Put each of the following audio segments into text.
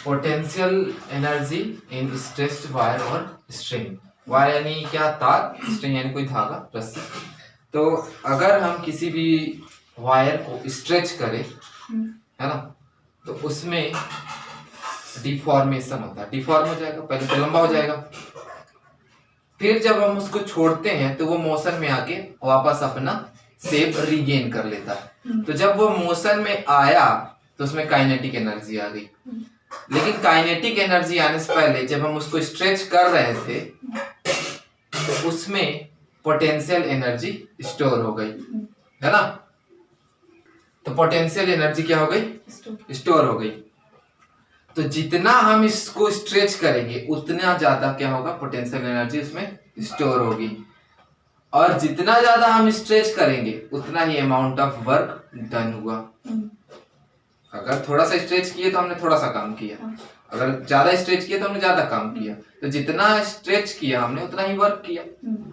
Potential energy in stretched wire और string. Wire यानी क्या, तार, स्ट्रिंग यानी कोई धागा, रस्सी। तो अगर हम किसी भी वायर को स्ट्रेच करें, है ना, तो उसमें डिफॉर्मेशन होता है, डिफॉर्म हो जाएगा, पहले तो लंबा हो जाएगा, फिर जब हम उसको छोड़ते हैं तो वो मोशन में आके वापस अपना शेप रीगेन कर लेता है। तो जब वो मोशन में आया तो उसमें काइनेटिक एनर्जी आ गई, लेकिन काइनेटिक एनर्जी आने से पहले जब हम उसको स्ट्रेच कर रहे थे तो उसमें पोटेंशियल एनर्जी स्टोर हो गई, है ना। तो पोटेंशियल एनर्जी क्या हो गई, स्टोर हो गई। तो जितना हम इसको स्ट्रेच करेंगे उतना ज्यादा क्या होगा, पोटेंशियल एनर्जी उसमें स्टोर होगी, और जितना ज्यादा हम स्ट्रेच करेंगे उतना ही अमाउंट ऑफ वर्क डन हुआ। अगर थोड़ा सा स्ट्रेच किए तो हमने थोड़ा सा काम किया, अगर ज्यादा स्ट्रेच किया तो हमने ज्यादा काम किया। तो जितना स्ट्रेच किया हमने उतना ही वर्क किया,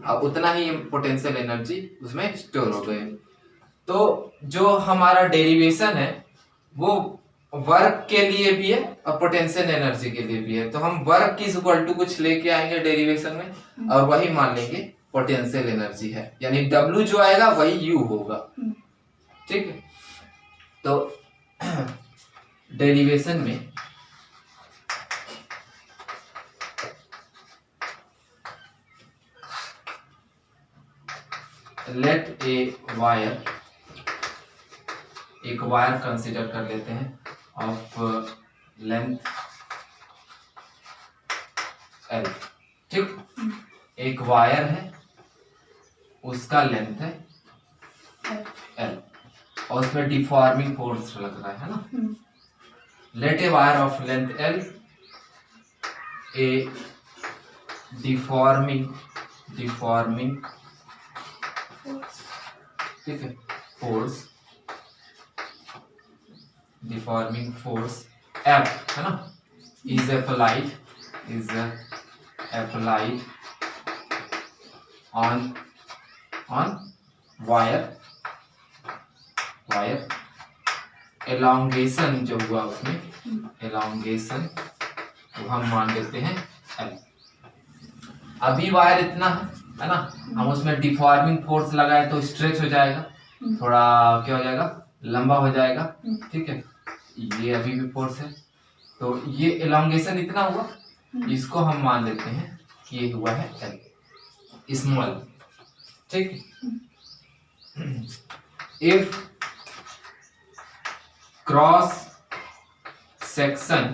अब उतना ही पोटेंशियल एनर्जी उसमें स्टोर हो गए। तो जो हमारा डेरिवेशन है वो वर्क के लिए भी है और पोटेंशियल एनर्जी के लिए भी है। तो हम वर्क की इक्वल टू कुछ लेके आएंगे डेरिवेशन में और वही मान लेंगे पोटेंशियल एनर्जी है, यानी W जो आएगा वही U होगा, ठीक है। तो डेरिवेशन में लेट ए वायर, एक वायर कंसीडर कर लेते हैं ऑफ लेंथ L, ठीक। एक वायर है, उसका लेंथ है L और उसमें डिफॉर्मिंग फोर्स लग रहा है ना। Let a wire of length L, a deforming ठीक है फोर्स, डिफॉर्मिंग फोर्स F, है ना, is applied on wire elongation जो हुआ उसमें elongation वो हम मान लेते हैं L। अभी वायर इतना है ना, हम उसमें डिफॉर्मिंग फोर्स लगाए तो स्ट्रेच हो जाएगा, थोड़ा क्या हो जाएगा, लंबा हो जाएगा, ठीक है। ये अभी भी फोर्स है, तो ये एलोंगेशन इतना हुआ, इसको हम मान लेते हैं कि ये हुआ है L स्मॉल, ठीक। इफ क्रॉस सेक्शन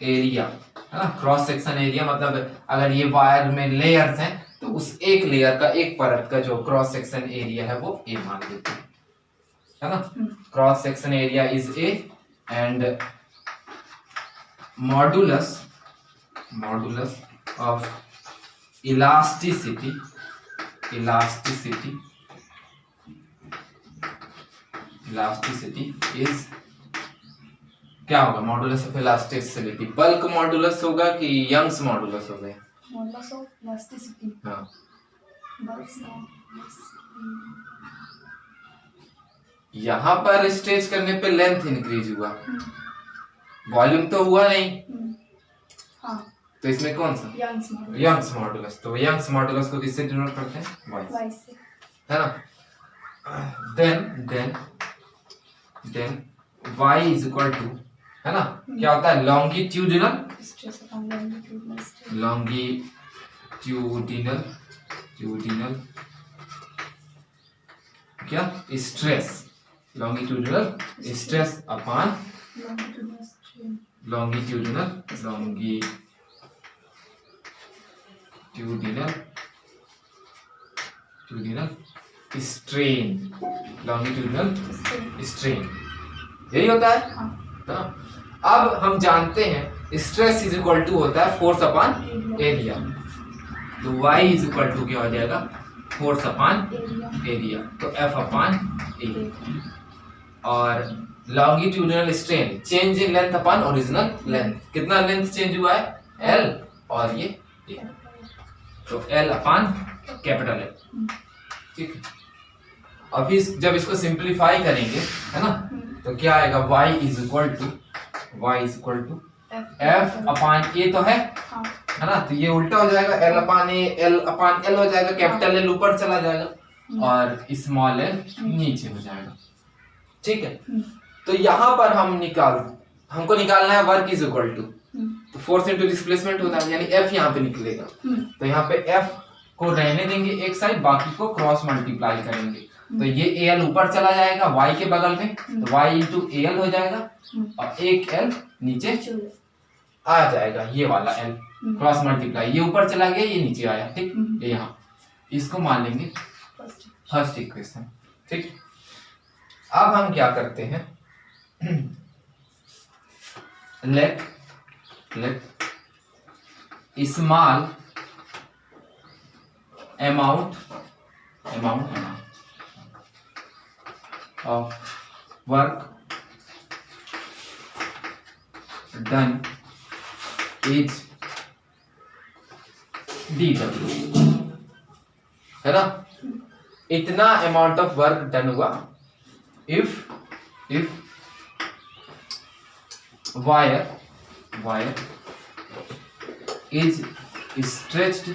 एरिया, है ना, क्रॉस सेक्शन एरिया मतलब अगर ये वायर में लेयर्स हैं तो उस एक लेयर का, एक परत का जो क्रॉस सेक्शन एरिया है वो A मान लेते हैं, है ना। Cross section area is A and modulus of elasticity is क्या होगा, modulus of elasticity, bulk modulus होगा कि यंग्स मॉडुलस होगा, मॉडुलस ऑफ इलास्टिसिटी, हाँ, यहाँ पर स्ट्रेच करने पे लेंथ इंक्रीज हुआ, वॉल्यूम तो हुआ नहीं, हाँ, तो इसमें कौन सा, यंग्स मॉडुलस। तो यंग्स मॉडुलस को किससे डिनोट करते हैं, y से, है ना। Then y is equal to, है ना, क्या होता है, लॉन्गिट्यूडिनल क्या stress, longitudinal stress upon longitudinal strain, यही होता है। तो अब हम जानते हैं स्ट्रेस इज इक्वल टू होता है फोर्स अपॉन एरिया, तो y इज इक्वल टू क्या हो जाएगा, फोर्स अपॉन एरिया, तो F अपॉन A, और longitudinal strain change in length upon original length, कितना लेंथ चेंज हुआ है L और ये A, तो L अपॉन कैपिटल L, ठीक है। अभी जब इसको सिंप्लीफाई करेंगे, है ना, तो क्या आएगा y is equal to F upon A तो है हाँ ना, तो ये उल्टा हो जाएगा, L upon A L upon L हो जाएगा, कैपिटल एल ऊपर चला जाएगा और स्मॉल एल नीचे हो जाएगा। ठीक है, तो यहाँ पर हमको निकालना है वर्क इज इक्वल टू, तो फोर्स इनटू डिस्प्लेसमेंट होता है, यानी एफ यहाँ पे निकलेगा। तो यहाँ पे एफ को रहने देंगे एक साइड, बाकी को क्रॉस मल्टीप्लाई करेंगे, तो ये एल ऊपर चला जाएगा y के बगल में, तो y इंटू एल हो जाएगा और एक एल नीचे आ जाएगा, ये वाला एल क्रॉस मल्टीप्लाई, ये ऊपर चला गया ये नीचे आया। ठीक, ये यहाँ इसको मान लेंगे फर्स्ट इक्वेशन। ठीक, अब हम क्या करते हैं, let small amount of work done is dw, है ना, इतना अमाउंट ऑफ वर्क डन हुआ if wire is stretched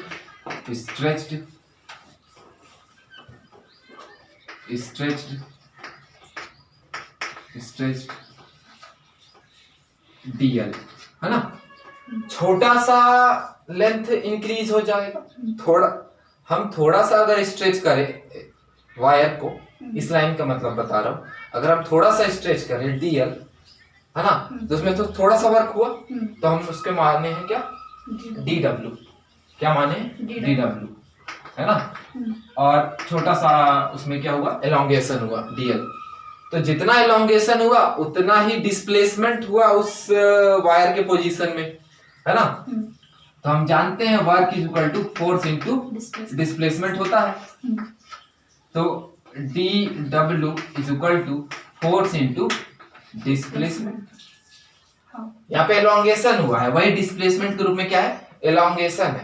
dl, है ना, छोटा सा लेंथ इंक्रीज हो जाएगा, थोड़ा सा अगर स्ट्रेच करें वायर को, इस लाइन का मतलब बता रहा हूं, अगर हम थोड़ा सा स्ट्रेच करें dl, है ना, तो उसमें तो थोड़ा सा वर्क हुआ, तो हम उसके माने हैं क्या, dw, क्या माने dw, है ना, और छोटा सा उसमें क्या हुआ, एलोंगेशन हुआ dl, तो जितना एलोंगेशन हुआ उतना ही डिस्प्लेसमेंट हुआ उस वायर के पोजीशन में, है ना। तो हम जानते हैं work is equal to force into displacement होता है, तो dw is equal to force into displacement. यहाँ पे एलोंगेशन हुआ है, वही डिस्प्लेसमेंट के रूप में क्या है, एलोंगेशन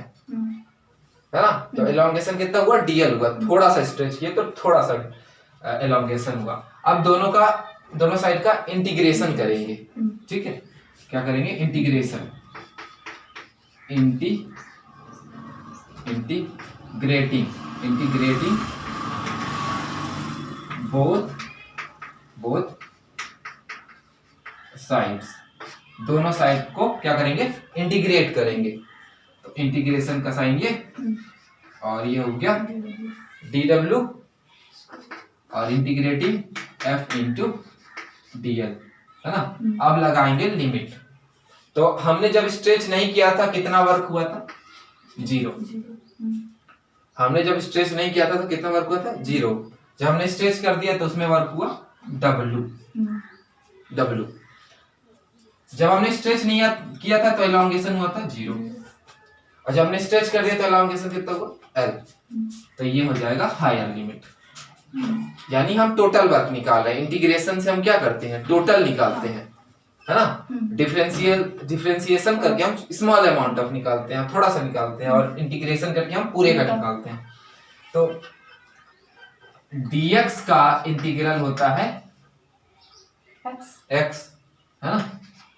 है ना, तो एलोंगेशन कितना हुआ, dl हुआ, थोड़ा सा स्ट्रेच किया तो थोड़ा सा एलोंगेशन हुआ। अब दोनों साइड का इंटीग्रेशन करेंगे। ठीक है, क्या करेंगे, इंटीग्रेशन, इंटीग्रेटिंग बोथ साइड्स, दोनों साइड को क्या करेंगे, इंटीग्रेट करेंगे, तो इंटीग्रेशन का साइन ये, और ये हो गया dw और इंटीग्रेटिंग f इंटू dl, है ना। अब लगाएंगे लिमिट, तो हमने जब स्ट्रेच नहीं किया था कितना वर्क हुआ था, 0। हमने जब स्ट्रेच नहीं किया था तो कितना वर्क हुआ था, 0। जब हमने स्ट्रेच कर दिया तो उसमें वर्क हुआ w। जब हमने स्ट्रेच नहीं किया था तो एलोंगेशन हुआ था 0, और जब हमने स्ट्रेच कर दिया तो एलोंगेशन कितना हुआ, l, तो ये हो जाएगा हायर लिमिट। यानी हम टोटल वर्क निकाल रहे हैं, इंटीग्रेशन से हम क्या करते हैं, टोटल निकालते हैं, है ना, डिफरेंशिएशन करके हम स्मॉल अमाउंट ऑफ निकालते हैं, थोड़ा सा निकालते हैं, और इंटीग्रेशन करके हम पूरे का निकालते हैं। तो dx का इंटीग्रल होता है x, है ना,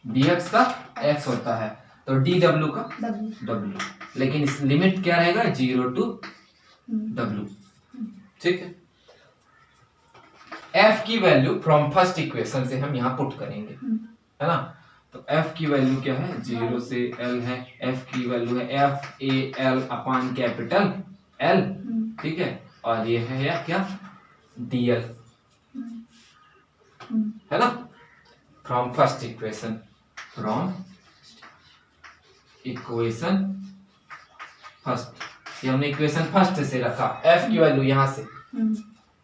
dx का x होता है, तो dw का w, लेकिन इस लिमिट क्या रहेगा, 0 to w। ठीक है, f की वैल्यू फ्रॉम फर्स्ट इक्वेशन से हम यहाँ पुट करेंगे, है ना, तो f की वैल्यू क्या है, 0 से l है, f की वैल्यू है f a l upon capital L, ठीक है, और ये है क्या, dl, है ना, फ्रॉम फर्स्ट इक्वेशन, फर्स्ट, ये हमने इक्वेशन फर्स्ट से रखा, f की वैल्यू यहाँ से,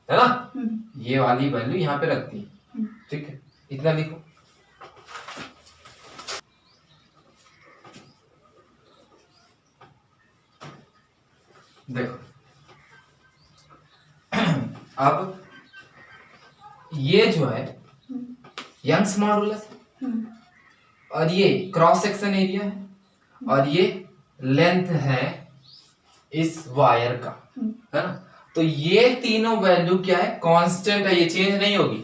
है ना, ये वाली वैल्यू यहाँ पे रखती है। ठीक है, इतना लिखो। देखो अब ये जो है यंग्स मॉडुलस है, और ये क्रॉस सेक्शन एरिया है, और ये लेंथ है इस वायर का, है ना, तो ये तीनों वैल्यू क्या है, कांस्टेंट है, ये चेंज नहीं होगी,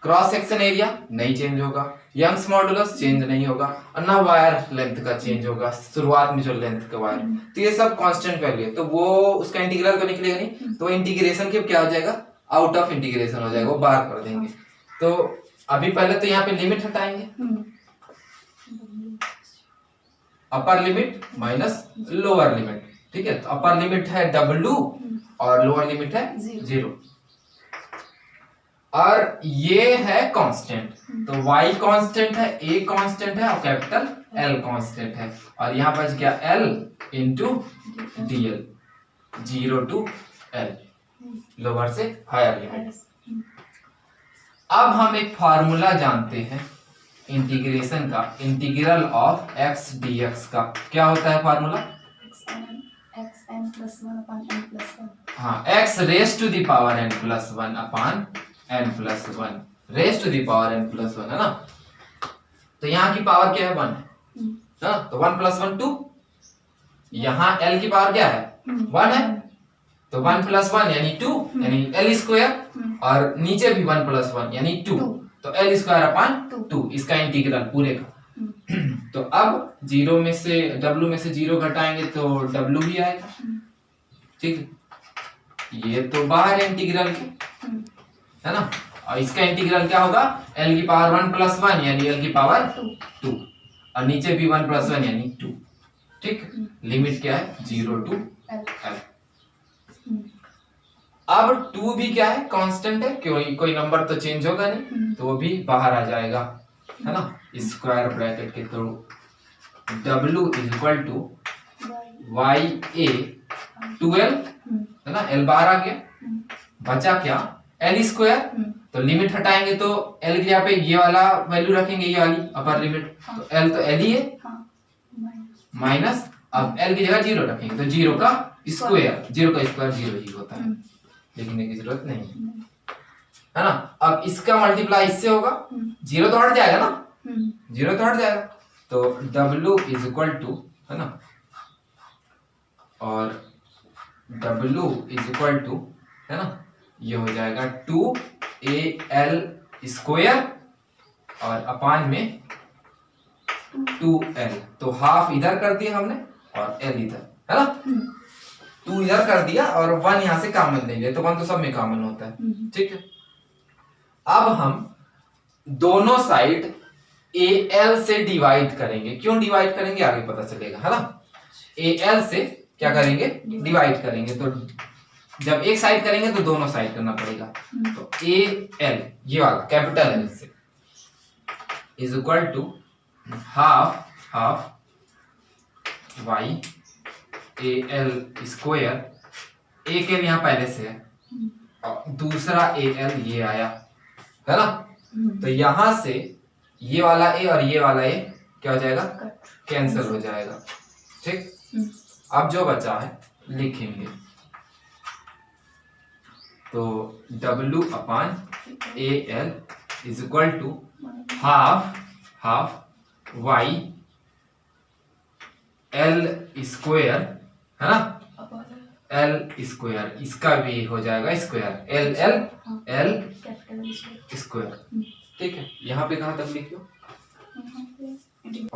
क्रॉस सेक्शन एरिया नहीं चेंज होगा, यंग्स मॉडुलस चेंज नहीं होगा, और ना वायर लेंथ का चेंज होगा, शुरुआत में जो लेंथ का वायर, तो ये सब कांस्टेंट वैल्यू है, तो वो उसका इंटीग्रल तो निकलेगा नहीं, तो इंटीग्रेशन के क्या हो जाएगा, आउट ऑफ इंटीग्रेशन हो जाएगा, वो बाहर कर देंगे। तो अभी पहले तो यहाँ पे लिमिट हटाएंगे, upper limit minus lower limit, ठीक है। तो अपर लिमिट है W और लोअर लिमिट है 0, और ये है कांस्टेंट, तो y कांस्टेंट है, a कांस्टेंट है और कैपिटल L कांस्टेंट है, और यहाँ बच गया L into DL, 0 to L, lower से हायर लिमिट। अब हम एक फार्मूला जानते हैं इंटीग्रेशन का, इंटीग्रल ऑफ x dx का क्या होता है फार्मूला, हाँ, x raise to the power n plus 1 upon n plus 1, raise to the power n plus 1 है ना, तो यहाँ की पावर क्या है 1 है ना, तो 1 प्लस 1 2, यहाँ l की पावर क्या है 1 है, तो 1 प्लस 1 यानी 2 यानी l स्क्वायर, और नीचे भी 1 प्लस 1 यानी 2, तो l स्क्वायर अपॉन 2, इसका इंटीग्रल पूरे का। तो अब 0 में से w में से 0 घटाएंगे तो w भी आएगा, ठीक है, ये तो बाहर है इंटीग्रल के, है ना, और इसका इंटीग्रल क्या होगा, l की पावर 1 प्लस 1 यानी l की पावर 2, और नीचे भी 1 प्लस 1 यानी 2, ठीक, लिमिट क्या है 0 to L। अब 2 भी क्या है, कांस्टेंट है, कोई नंबर तो चेंज होगा नहीं, तो वो भी बाहर आ जाएगा, है ना, स्क्वायर ब्रैकेट के through, W is equal to y a 2l, है ना, l बाहर आ गया, बचा क्या l स्क्वायर, तो लिमिट हटाएंगे तो l की यहाँ पे ये वाला वैल्यू रखेंगे, ये वाली अपर लिमिट, तो l तो l ही है, माइनस, अब l की जगह 0 रखेंगे तो 0 का स्क्वायर, 0 का स्क्वायर 0 ही होता है, लिखने की जरूरत नहीं है ना। अब इसका मल्टीप्लाई इससे होगा, 0 तो हट जाएगा ना, 0 तो हट जाएगा, तो W इज इक्वल टू, है ना, और W इज इक्वल टू, है ना, ये हो जाएगा 2AL स्क्वायर और अपान में 2L, तो हाफ इधर कर दिया हमने और L इधर, है ना, 2 इधर कर दिया और 1 यहां से कॉमन ले लिया, तो 1 तो सब में कॉमन होता है, ठीक है। अब हम दोनों साइड AL से डिवाइड करेंगे, क्यों डिवाइड करेंगे आगे पता चलेगा, है ना, AL से क्या करेंगे, डिवाइड करेंगे, तो जब एक साइड करेंगे तो दोनों साइड करना पड़ेगा, तो AL ये वाला कैपिटल L से is equal to half y AL square, एक एल यहाँ पहले से है और दूसरा AL ये आया, है ना, तो यहां से ये वाला a और ये वाला a क्या हो जाएगा, कैंसिल हो जाएगा, ठीक। अब जो बचा है लिखेंगे, तो W upon AL is equal to half y L square, है ना, L स्क्वायर, इसका भी हो जाएगा स्क्वायर, L स्क्वायर, ठीक है। यहाँ पे कहाँ तक लिखियो,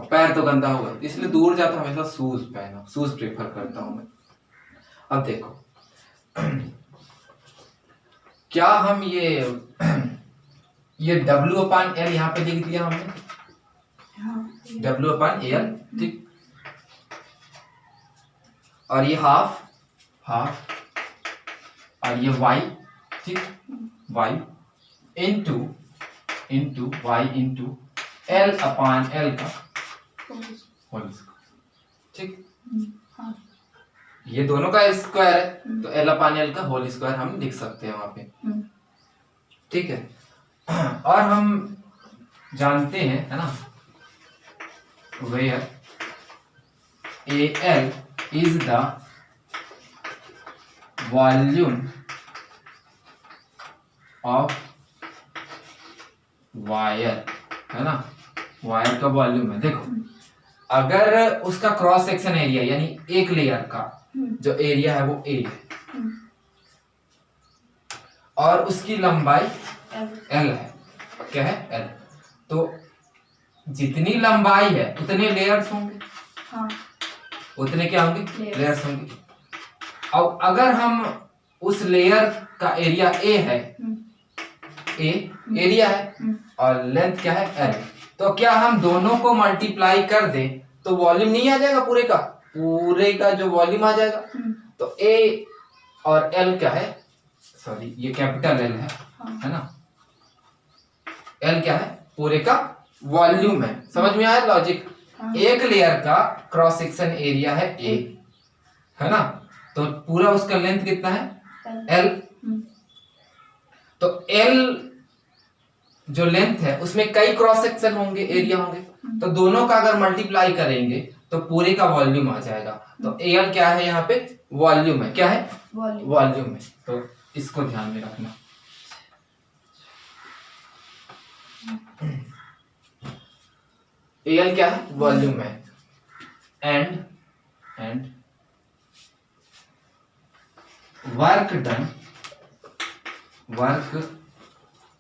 पैर तो गंदा होगा इसलिए दूर जाता हमेशा शूज पहनो, शूज प्रेफर करता हूं मैं। अब देखो क्या हम ये W अपॉन L यहाँ पे लिख दिया हमने, W अपॉन L, ठीक, और ये हाफ और ये y, ठीक, y into y into L upon L का होल स्क्वायर, ठीक, ये दोनों का स्क्वायर है तो L अपॉन L का होल स्क्वायर हम लिख सकते हैं वहां पे, ठीक है। और हम जानते हैं, है ना, where AL is the volume of wire, है ना, वायर का वॉल्यूम है। देखो अगर उसका क्रॉस सेक्शन एरिया यानी एक लेयर का जो एरिया है वो A है और उसकी लंबाई L है, क्या है L। तो जितनी लंबाई है उतने लेयर्स होंगे, हाँ उतने क्या होंगे Layers। लेयर्स होंगे। अब अगर हम उस लेयर का एरिया A है, A एरिया है और लेंथ क्या है L, तो क्या हम दोनों को मल्टीप्लाई कर दें तो वॉल्यूम नहीं आ जाएगा पूरे का, पूरे का जो वॉल्यूम आ जाएगा। तो A और L क्या है, सॉरी ये कैपिटल L है ना, L क्या है पूरे का वॉल्यूम है। समझ में आया लॉजिक? एक लेयर का क्रॉस सेक्शन एरिया है A, है ना, तो पूरा उसका लेंथ कितना है L। तो L जो लेंथ है उसमें कई क्रॉस सेक्शन होंगे, एरिया होंगे, तो दोनों का अगर मल्टीप्लाई करेंगे तो पूरे का वॉल्यूम आ जाएगा। तो Al क्या है यहाँ पे वॉल्यूम है, क्या है वॉल्यूम है। तो इसको ध्यान में रखना। Al क्या है वॉल्यूम है। And work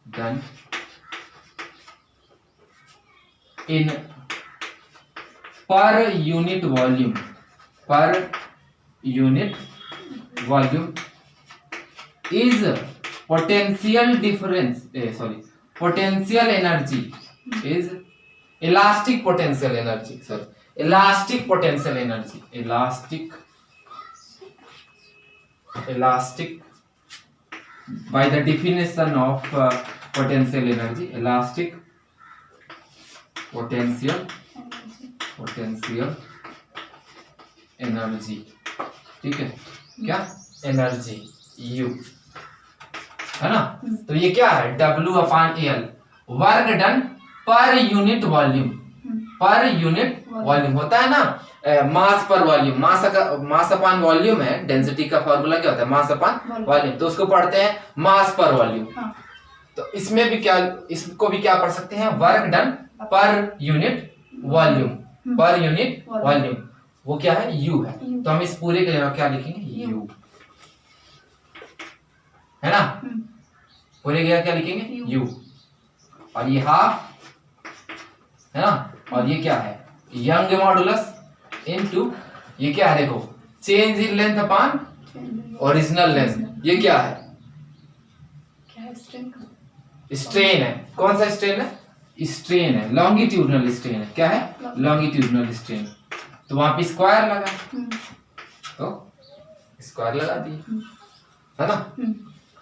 done in per unit volume is potential energy is elastic potential elastic by the definition of potential energy, elastic potential energy, ठीक है, क्या एनर्जी U है ना। तो ये क्या है W/L, work done per unit volume होता है ना, मास पर वॉल्यूम, मास अपॉन वॉल्यूम है। डेंसिटी का फॉर्मूला क्या होता है मास अपॉन वॉल्यूम, तो उसको पढ़ते हैं मास पर वॉल्यूम। तो इसमें भी क्या, इसको भी क्या पढ़ सकते हैं work done per unit volume, वो क्या है U है। तो हम इस पूरे का क्या लिखेंगे U, है ना, पूरे का क्या लिखेंगे U। और ये हाफ है ना, और ये क्या है यंग मॉडुलस इनटू ये क्या है देखो change in length upon original length. ये क्या है स्ट्रेन है। कौन सा स्ट्रेन है? स्ट्रेन है, लॉन्गिट्यूडनल स्ट्रेन है। क्या है लॉन्गिट्यूडनल स्ट्रेन। तो वहां पे स्क्वायर लगा, तो स्क्वायर लगा दिए, है ना।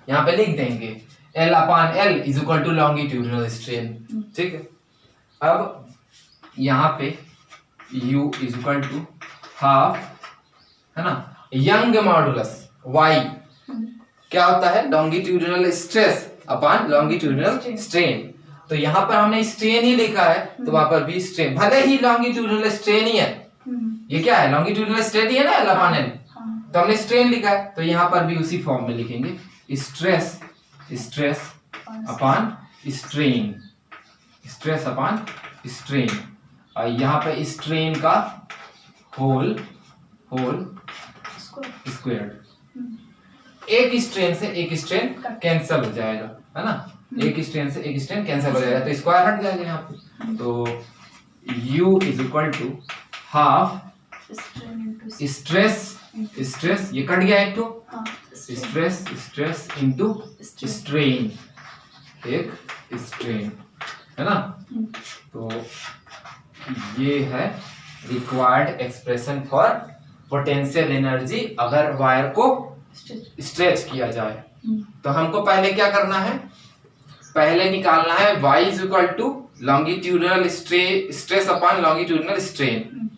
यहाँ पे लिख देंगे L/L is equal to longitudinal strain, ठीक है। अब यहाँ पे U is equal to half, है ना, यंग मॉडुलस Y क्या होता है longitudinal stress upon longitudinal strain. तो यहाँ पर हमने स्ट्रेन ही लिखा है, तो वहां पर भी स्ट्रेन, भले ही लॉन्गिट्यूडनल स्ट्रेन ही है, ये क्या है लॉन्गिट्यूडनल स्ट्रेन ही है ना L/L, तो हमने स्ट्रेन लिखा है, तो यहाँ पर भी उसी फॉर्म में लिखेंगे स्ट्रेस अपॉन स्ट्रेन। और यहाँ पे स्ट्रेन का होल स्क्वायर। एक स्ट्रेन से एक स्ट्रेन कैंसिल हो जाएगा, है ना, एक स्ट्रेन से एक स्ट्रेन कैंसिल हो जाएगा, तो स्क्वायर हट जाएगा यहाँ पे। तो U is equal to half stress ये कट गया एक तो स्ट्रेस इनटू स्ट्रेन, एक स्ट्रेन, है ना। तो ये है required expression for potential energy अगर वायर को स्ट्रेच किया जाए। तो हमको पहले क्या करना है, पहले निकालना है y is equal to longitudinal stress upon longitudinal strain.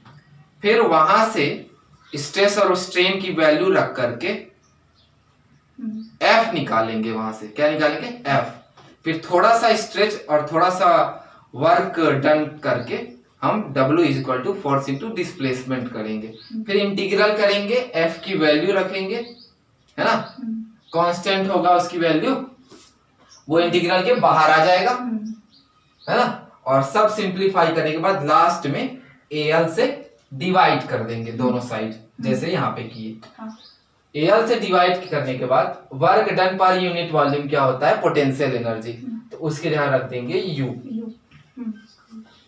फिर वहां से स्ट्रेस और स्ट्रेन की वैल्यू रख करके F निकालेंगे, वहां से क्या निकालेंगे F। फिर थोड़ा सा स्ट्रेच और थोड़ा सा वर्क डन करके हम W is equal to force into displacement करेंगे। फिर इंटीग्रल करेंगे, F की वैल्यू रखेंगे, है ना, कांस्टेंट होगा उसकी वैल्यू, वो इंटीग्रल के बाहर आ जाएगा, है ना। और सब सिंप्लीफाई करने के बाद लास्ट में AL से डिवाइड कर देंगे दोनों साइड, जैसे यहाँ पे किए। AL से डिवाइड करने के बाद work done per unit volume क्या होता है पोटेंशियल एनर्जी। तो उसके जगह रख देंगे यू। यू।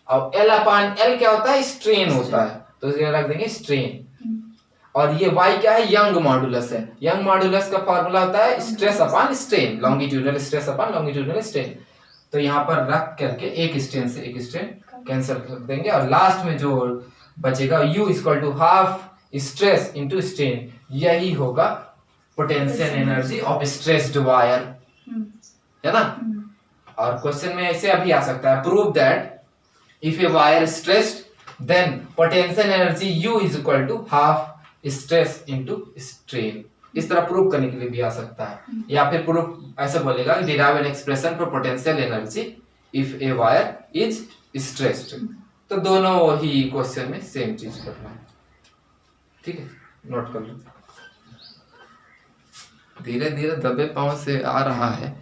और एल अपान एल क्या होता है, स्ट्रेन होता है, तो उसके जगह रख देंगे स्ट्रेन। और ये y क्या है, यंग मॉडुलस है। यंग मॉडुलस का फॉर्मूला होता है stress upon strain, longitudinal stress upon longitudinal strain. तो यहाँ पर रख करके एक स्ट्रेन से एक स्ट्रेन कैंसिल कर देंगे और लास्ट में जो बचेगा u equal to half stress into strain, यही होगा potential energy of stressed wire, है ना। और क्वेश्चन में ऐसे अभी आ सकता है, prove that if a wire stressed then potential energy u is equal to half stress into strain. इस तरह प्रूव करने के लिए भी आ सकता है, या फिर प्रूफ ऐसे बोलेगा कि derive an expression for potential energy if a wire is stressed. तो दोनों ही क्वेश्चन में सेम चीज करना है, ठीक है, नोट कर लो। धीरे धीरे दबे पांव से आ रहा है।